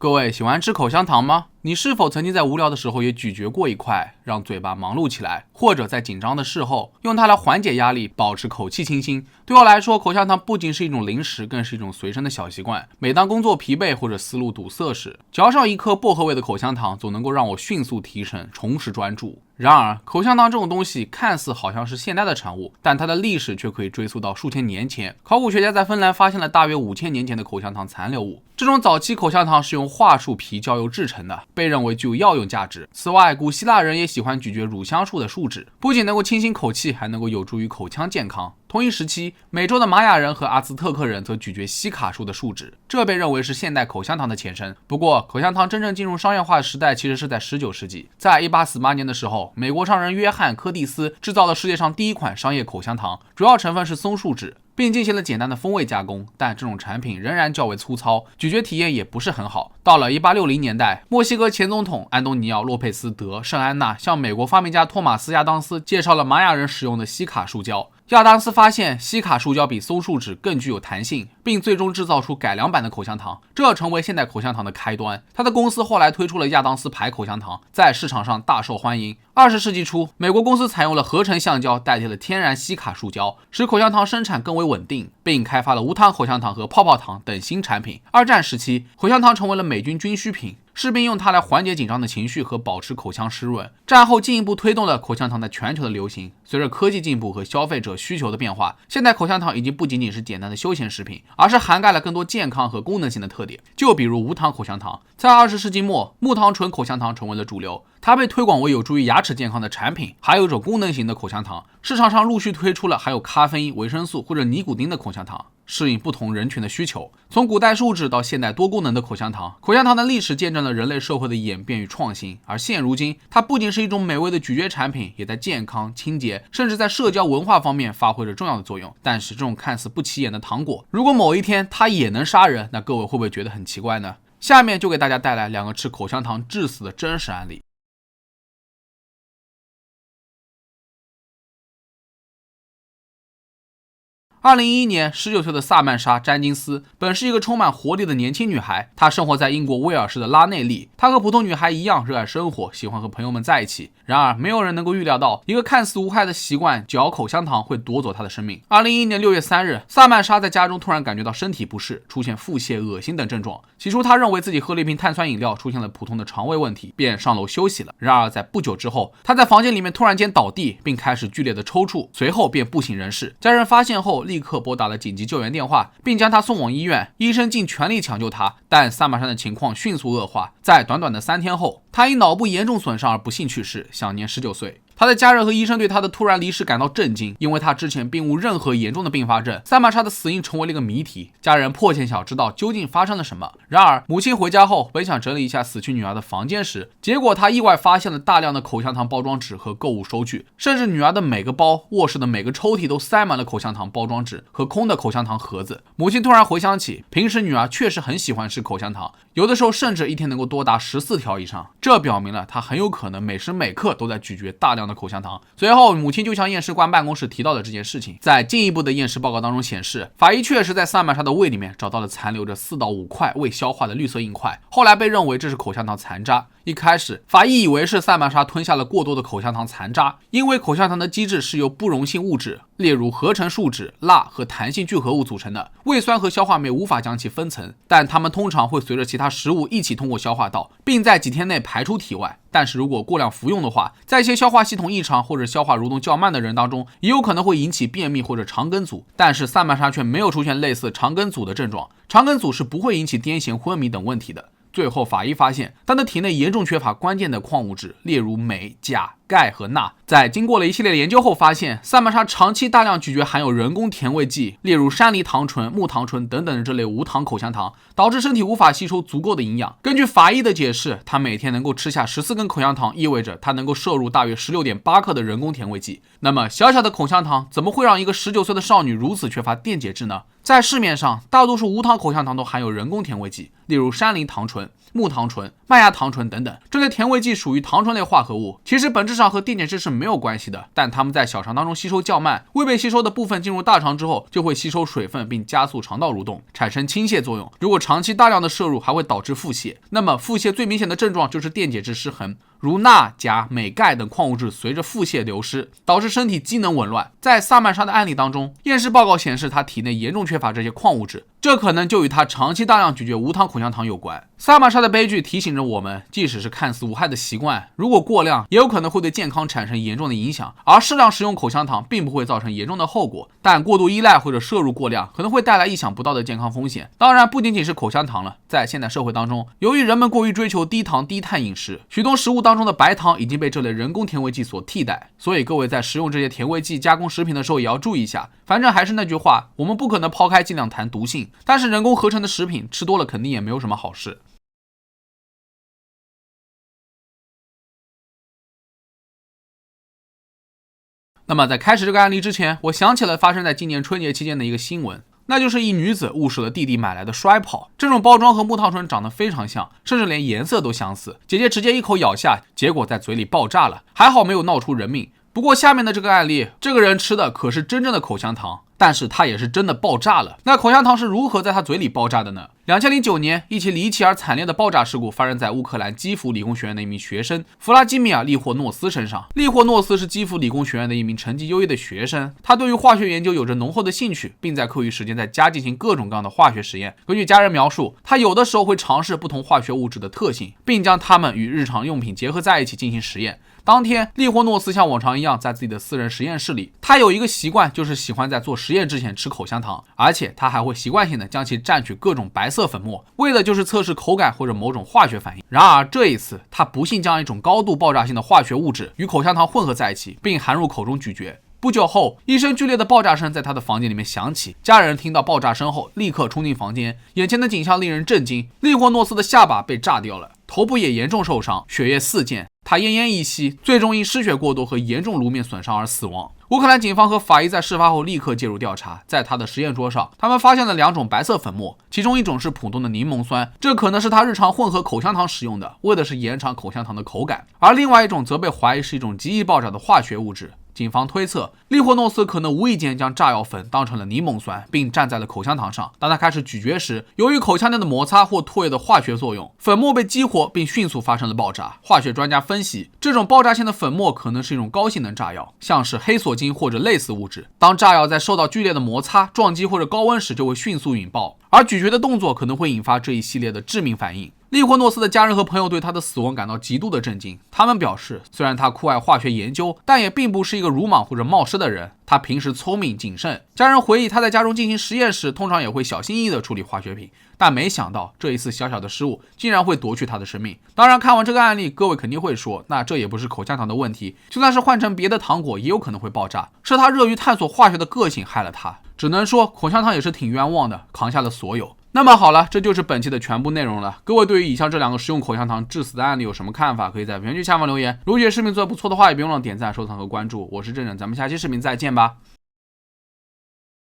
各位喜欢吃口香糖吗？你是否曾经在无聊的时候也咀嚼过一块，让嘴巴忙碌起来，或者在紧张的事后用它来缓解压力，保持口气清新？对我来说，口香糖不仅是一种零食，更是一种随身的小习惯。每当工作疲惫或者思路堵塞时，嚼上一颗薄荷味的口香糖，总能够让我迅速提神，重拾专注。然而，口香糖这种东西看似好像是现代的产物，但它的历史却可以追溯到数千年前。考古学家在芬兰发现了大约5000年前的口香糖残留物。这种早期口香糖是用桦树皮焦油制成的，被认为具有药用价值。此外，古希腊人也喜欢咀嚼乳香树的树脂，不仅能够清新口气，还能够有助于口腔健康。同一时期，美洲的玛雅人和阿兹特克人则咀嚼西卡树的树脂，这被认为是现代口香糖的前身。不过，口香糖真正进入商业化的时代其实是在19世纪。在1848年的时候，美国商人约翰·柯蒂斯制造了世界上第一款商业口香糖，主要成分是松树脂，并进行了简单的风味加工，但这种产品仍然较为粗糙，咀嚼体验也不是很好。到了1860年代，墨西哥前总统安东尼奥·洛佩斯·德·圣安娜向美国发明家托马斯·亚当斯介绍了玛雅人使用的西卡树胶。亚当斯发现西卡树胶比松树脂更具有弹性，并最终制造出改良版的口香糖，这成为现代口香糖的开端。他的公司后来推出了亚当斯牌口香糖，在市场上大受欢迎。20世纪初，美国公司采用了合成橡胶代替了天然西卡树胶，使口香糖生产更为稳定，并开发了无糖口香糖和泡泡糖等新产品。二战时期，口香糖成为了美军军需品，士兵用它来缓解紧张的情绪和保持口腔湿润。战后进一步推动了口香糖在全球的流行。随着科技进步和消费者需求的变化，现在口香糖已经不仅仅是简单的休闲食品，而是涵盖了更多健康和功能性的特点。就比如无糖口香糖，在20世纪末，木糖醇口香糖成为了主流，它被推广为有助于牙齿健康的产品。还有一种功能型的口香糖，市场上陆续推出了含有咖啡因、维生素或者尼古丁的口香糖，适应不同人群的需求。从古代树脂到现代多功能的口香糖，口香糖的历史见证了人类社会的演变与创新。而现如今，它不仅是一种美味的咀嚼产品，也在健康、清洁，甚至在社交文化方面发挥着重要的作用。但是这种看似不起眼的糖果，如果某一天它也能杀人，那各位会不会觉得很奇怪呢？下面就给大家带来2个吃口香糖致死的真实案例。2011年，19岁的萨曼莎·詹金斯本是一个充满活力的年轻女孩，她生活在英国威尔士的拉内利。她和普通女孩一样热爱生活，喜欢和朋友们在一起。然而，没有人能够预料到，一个看似无害的习惯——嚼口香糖，会夺走她的生命。2011年6月3日，萨曼莎在家中突然感觉到身体不适，出现腹泻、恶心等症状。起初，她认为自己喝了一瓶碳酸饮料，出现了普通的肠胃问题，便上楼休息了。然而，在不久之后，她在房间里面突然间倒地，并开始剧烈的抽搐，随后便不省人事。家人发现后，立刻拨打了紧急救援电话，并将他送往医院。医生尽全力抢救他，但萨曼莎的情况迅速恶化。在短短的3天后，他因脑部严重损伤而不幸去世，享年19岁。他的家人和医生对他的突然离世感到震惊，因为他之前并无任何严重的并发症。萨曼莎的死因成为了一个谜题，家人迫切想知道究竟发生了什么。然而，母亲回家后本想整理一下死去女儿的房间时，结果她意外发现了大量的口香糖包装纸和购物收据，甚至女儿的每个包、卧室的每个抽屉都塞满了口香糖包装纸和空的口香糖盒子。母亲突然回想起，平时女儿确实很喜欢吃口香糖，有的时候甚至一天能够多达14条以上，这表明了她很有可能每时每刻都在咀嚼大量的口香糖。随后，母亲就向验尸官办公室提到了这件事情。在进一步的验尸报告当中显示，法医确实在萨曼莎的胃里面找到了残留着4到5块未消化的绿色硬块，后来被认为这是口香糖残渣。一开始，法医以为是萨曼莎吞下了过多的口香糖残渣，因为口香糖的基质是由不溶性物质，例如合成树脂、蜡和弹性聚合物组成的，胃酸和消化酶无法将其分层，但它们通常会随着其他食物一起通过消化道，并在几天内排出体外。但是如果过量服用的话，在一些消化系统异常或者消化蠕动较慢的人当中，也有可能会引起便秘或者肠梗阻。但是萨曼莎却没有出现类似肠梗阻的症状，肠梗阻是不会引起癫痫、昏迷等问题的。最后，法医发现他的体内严重缺乏关键的矿物质，例如镁、钾、钙和钠。在经过了一系列的研究后，发现萨曼莎长期大量咀嚼含有人工甜味剂，例如山梨糖醇、木糖醇等等这类无糖口香糖，导致身体无法吸收足够的营养。根据法医的解释，他每天能够吃下14根口香糖，意味着他能够摄入大约16.8克的人工甜味剂。那么小小的口香糖怎么会让一个19岁的少女如此缺乏电解质呢？在市面上，大多数无糖口香糖都含有人工甜味剂，例如山梨糖醇、木糖醇、麦芽糖醇等等。这类甜味剂属于糖醇类化合物，其实本质上和电解质是没有关系的，但它们在小肠当中吸收较慢，未被吸收的部分进入大肠之后，就会吸收水分并加速肠道蠕动，产生倾泻作用。如果长期大量的摄入，还会导致腹泻。那么腹泻最明显的症状就是电解质失衡，如钠、钾、镁、钙等矿物质随着腹泻流失，导致身体机能紊乱。在萨曼莎的案例当中，验尸报告显示他体内严重缺乏这些矿物质，这可能就与他长期大量咀嚼无糖口香糖有关。萨曼莎的悲剧提醒着我们，即使是看似无害的习惯，如果过量，也有可能会对健康产生严重的影响。而适量食用口香糖并不会造成严重的后果，但过度依赖或者摄入过量可能会带来意想不到的健康风险。当然，不仅仅是口香糖了，在现代社会当中，由于人们过于追求低糖低碳饮食，许多食物当中的白糖已经被这类人工甜味剂所替代。所以各位在食用这些甜味剂加工食品的时候也要注意一下。反正还是那句话，我们不可能抛开剂量谈毒性，但是人工合成的食品吃多了肯定也没有什么好事。那么在开始这个案例之前，我想起了发生在今年春节期间的一个新闻，那就是一女子误食了弟弟买来的摔炮，这种包装和木糖醇长得非常像，甚至连颜色都相似。姐姐直接一口咬下，结果在嘴里爆炸了，还好没有闹出人命。不过下面的这个案例，这个人吃的可是真正的口香糖，但是他也是真的爆炸了。那口香糖是如何在他嘴里爆炸的呢？2009年，一起离奇而惨烈的爆炸事故发生在乌克兰基辅理工学院的一名学生弗拉基米尔·利霍诺斯身上。利霍诺斯是基辅理工学院的一名成绩优异的学生，他对于化学研究有着浓厚的兴趣，并在课余时间在家进行各种各样的化学实验。根据家人描述，他有的时候会尝试不同化学物质的特性，并将它们与日常用品结合在一起进行实验。当天，利霍诺斯像往常一样在自己的私人实验室里，他有一个习惯，就是喜欢在做实验之前吃口香糖，而且他还会习惯性的将其蘸取各种白色粉末，为的就是测试口感或者某种化学反应。然而这一次，他不幸将一种高度爆炸性的化学物质与口香糖混合在一起，并含入口中咀嚼。不久后，一声剧烈的爆炸声在他的房间里面响起，家人听到爆炸声后立刻冲进房间，眼前的景象令人震惊，利霍诺斯的下巴被炸掉了，头部也严重受伤，血液四溅，他奄奄一息，最终因失血过多和严重颅面损伤而死亡。乌克兰警方和法医在事发后立刻介入调查，在他的实验桌上，他们发现了2种白色粉末，其中一种是普通的柠檬酸，这可能是他日常混合口香糖使用的，为的是延长口香糖的口感，而另外一种则被怀疑是一种极易爆炸的化学物质。警方推测，利霍诺斯可能无意间将炸药粉当成了柠檬酸，并蘸在了口香糖上。当他开始咀嚼时，由于口腔内的摩擦或唾液的化学作用，粉末被激活并迅速发生了爆炸。化学专家分析，这种爆炸性的粉末可能是一种高性能炸药，像是黑索金或者类似物质。当炸药在受到剧烈的摩擦、撞击或者高温时，就会迅速引爆，而咀嚼的动作可能会引发这一系列的致命反应。利霍诺斯的家人和朋友对他的死亡感到极度的震惊。他们表示，虽然他酷爱化学研究，但也并不是一个鲁莽或者冒失的人。他平时聪明谨慎。家人回忆，他在家中进行实验时，通常也会小心翼翼地处理化学品，但没想到这一次小小的失误竟然会夺去他的生命。当然，看完这个案例，各位肯定会说，那这也不是口香糖的问题，就算是换成别的糖果，也有可能会爆炸，是他热于探索化学的个性害了他。只能说，口香糖也是挺冤枉的，扛下了所有。那么好了，这就是本期的全部内容了。各位对于以上这2个食用口香糖致死的案例有什么看法？可以在评论区下方留言。如果觉得视频做得不错的话，也别忘了点赞、收藏和关注。我是郑郑，咱们下期视频再见吧。